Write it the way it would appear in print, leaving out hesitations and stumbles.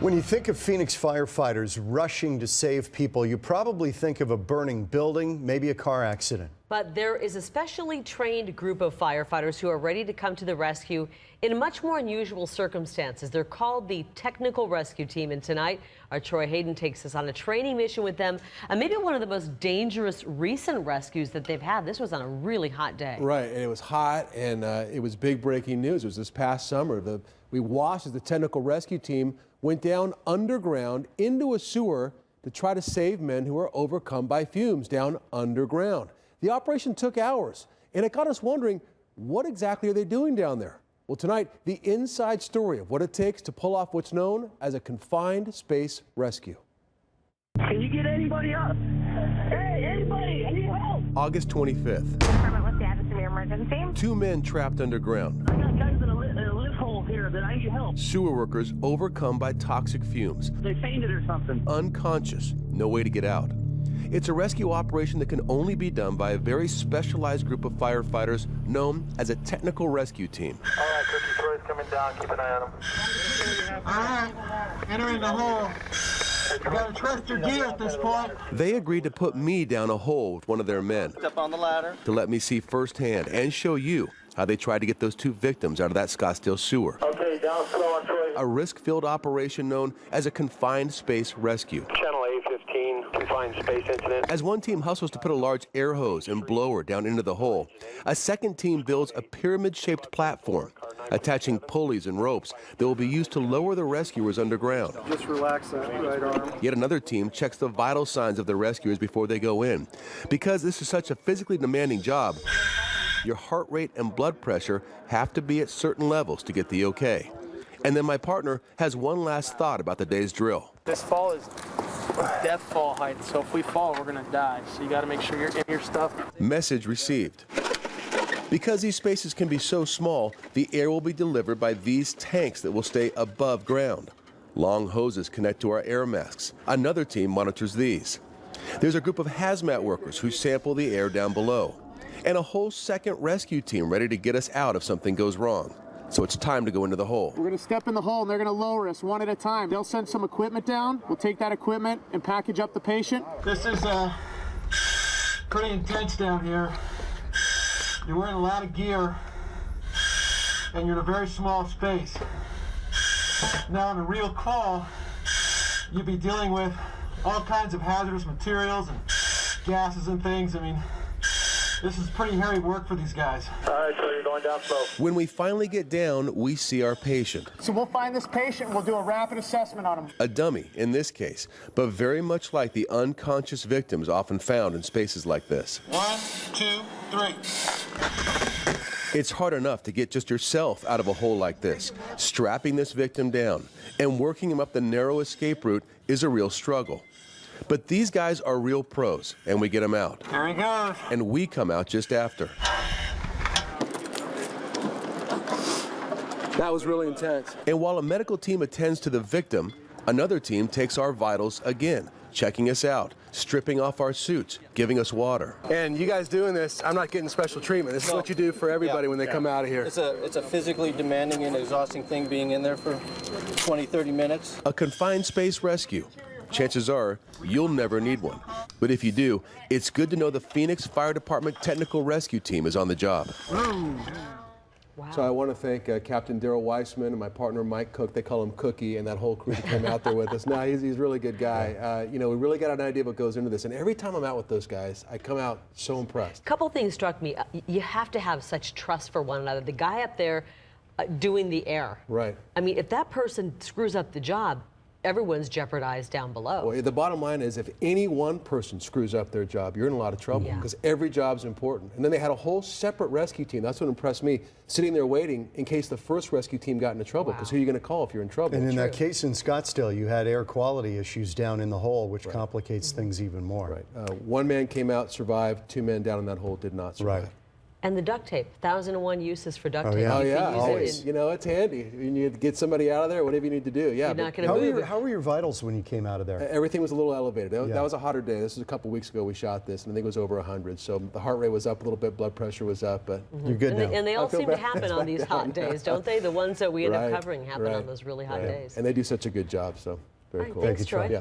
When you think of Phoenix firefighters rushing to save people, you probably think of a burning building, maybe a car accident. But there is a specially trained group of firefighters who are ready to come to the rescue in much more unusual circumstances. They're called the Technical Rescue Team, and tonight our Troy Hayden takes us on a training mission with them, and maybe one of the most dangerous recent rescues that they've had. This was on a really hot day. Right, and it was hot, and it was big breaking news. It was this past summer. We watched as the Technical Rescue Team went down underground into a sewer to try to save men who were overcome by fumes down underground. The operation took hours, and it got us wondering, what exactly are they doing down there? Well, tonight, the inside story of what it takes to pull off what's known as a confined space rescue. Can you get anybody up? Hey, anybody, I need help. August 25th. Department, what's the address of your emergency? 2 men trapped underground. I got guys in a lift hole here that I need help. Sewer workers overcome by toxic fumes. They fainted or something. Unconscious, no way to get out. It's a rescue operation that can only be done by a very specialized group of firefighters known as a Technical Rescue Team. All right, Cookie Troy's coming down. Keep an eye on him. All right, entering the hole. You gotta trust your gear at this point. They agreed to put me down a hole with one of their men. Step on the ladder. To let me see firsthand and show you how they tried to get those 2 victims out of that Scottsdale sewer. Okay, down slow on Troy. A risk-filled operation known as a confined space rescue. Channel A15, confined space incident. As one team hustles to put a large air hose and blower down into the hole, a second team builds a pyramid-shaped platform, attaching pulleys and ropes that will be used to lower the rescuers underground. Just relax that right arm. Yet another team checks the vital signs of the rescuers before they go in. Because this is such a physically demanding job, your heart rate and blood pressure have to be at certain levels to get the okay. And then my partner has one last thought about the day's drill. This fall is death fall height, so if we fall, we're gonna die. So you gotta make sure you're in your stuff. Message received. Because these spaces can be so small, the air will be delivered by these tanks that will stay above ground. Long hoses connect to our air masks. Another team monitors these. There's a group of hazmat workers who sample the air down below. And a whole second rescue team ready to get us out if something goes wrong. So it's time to go into the hole. We're gonna step in the hole and they're gonna lower us one at a time. They'll send some equipment down. We'll take that equipment and package up the patient. This is pretty intense down here. You're wearing a lot of gear and you're in a very small space. Now in a real call, you'd be dealing with all kinds of hazardous materials and gases and things. I mean, this is pretty hairy work for these guys. All right, so you're going down slow. When we finally get down, we see our patient. So we'll find this patient and we'll do a rapid assessment on him. A dummy in this case, but very much like the unconscious victims often found in spaces like this. 1, 2, 3. It's hard enough to get just yourself out of a hole like this. Strapping this victim down and working him up the narrow escape route is a real struggle. But these guys are real pros, and we get them out. There he goes. And we come out just after. That was really intense. And while a medical team attends to the victim, another team takes our vitals again, checking us out, stripping off our suits, giving us water. And you guys doing this, I'm not getting special treatment. This is what you do for everybody when they come out of here. It's a physically demanding and exhausting thing being in there for 20, 30 minutes. A confined space rescue. Chances are you'll never need one. But if you do, it's good to know the Phoenix Fire Department Technical Rescue Team is on the job. Wow. So I want to thank Captain Daryl Weissman and my partner Mike Cook. They call him Cookie, and that whole crew that came out there with us. No, he's a really good guy. You know, we really got an idea of what goes into this. And every time I'm out with those guys, I come out so impressed. A couple things struck me. You have to have such trust for one another. The guy up there doing the air. Right. I mean, if that person screws up the job, everyone's jeopardized down below. Well, the bottom line is if any one person screws up their job, you're in a lot of trouble because every job's important. And then they had a whole separate rescue team. That's what impressed me, sitting there waiting in case the first rescue team got into trouble, because who are you going to call if you're in trouble? And in that case in Scottsdale, you had air quality issues down in the hole, which complicates things even more. Right. One man came out, survived. 2 men down in that hole did not survive. Right. And the duct tape, 1,001 uses for duct tape. Oh You yeah, can use always. it You know, it's handy. You need to get somebody out of there, whatever you need to do. Yeah. You're not going to How move it. were your vitals when you came out of there? Everything was a little elevated. That, Yeah. that was a hotter day. This was a couple weeks ago we shot this, and I think it was over 100. So the heart rate was up a little bit, blood pressure was up, but You're good now. And they all feel seem to bad. happen on these hot days, don't they? The ones that we end up Right, covering happen right, on those really hot right. days. And they do such a good job, so very All right, cool. thanks, Troy. Yeah.